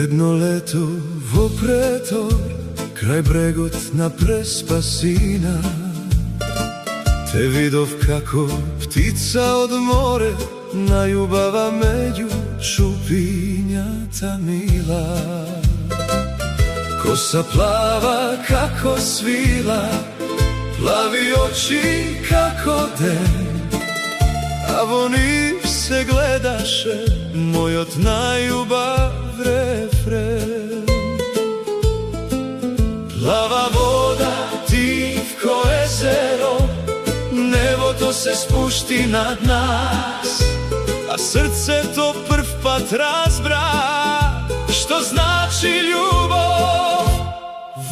Едно лето во претор, крај брегот на Преспасина, те видов како птица од море, најубава меѓу шупињата мила. Коса плава како свила, плави очи како ден, а во нив се гледаше мојот најубав рефрен. Плава вода, тивко езеро, небото се спушти над нас, а срцето прв пат разбра што значи љубов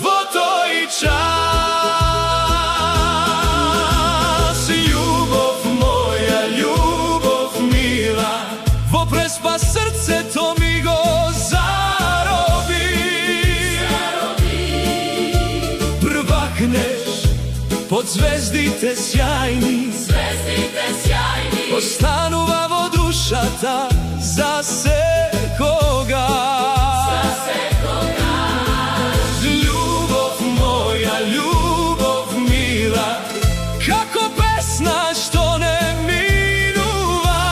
во тој час. Љубов моја, љубов мила, во Преспа срцето ми го зароби. Првакнеш под звездите сјајни, останува во душата за секога. Љубов моја, љубов мила, како песна што не минува.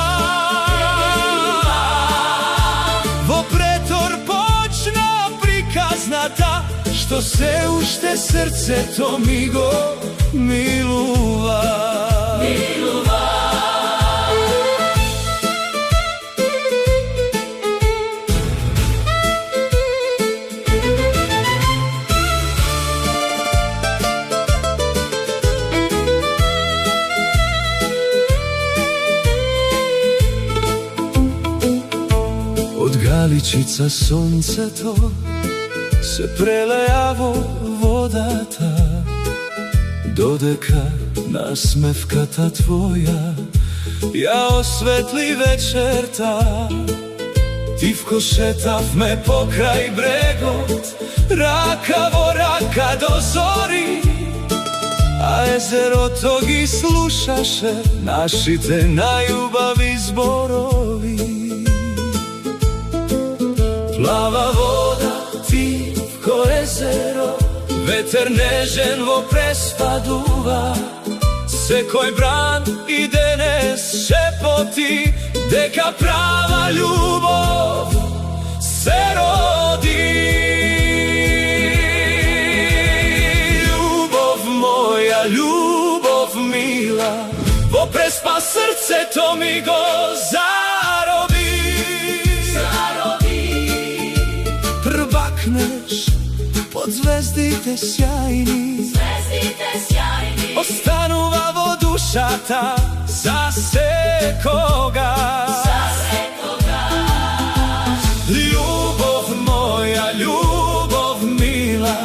Во претор почна приказната, што се уште срцето ми го милува. Од галичица сонцето се прелеа во водата, додека насмевката твоја ја осветли вечерта. Тивко шетавме покрај брегот, рака во рака до зори, а езерото ги слушаше нашите најубави зборови. Плава вода, тивко езеро, ветер нежен во Преспа дува, секој бран и денес шепоти дека права љубов се роди. Љубов моја, љубов мила, во Преспа срцето ми го зароби. Првакнеш под звездите сјајни, останува во душата за секога. Љубов моја, љубов мила,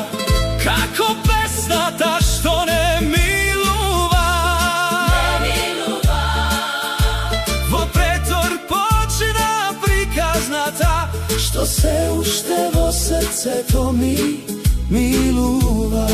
како песната што не милува. Во претор почна приказната, што се уште во срцето ми милува.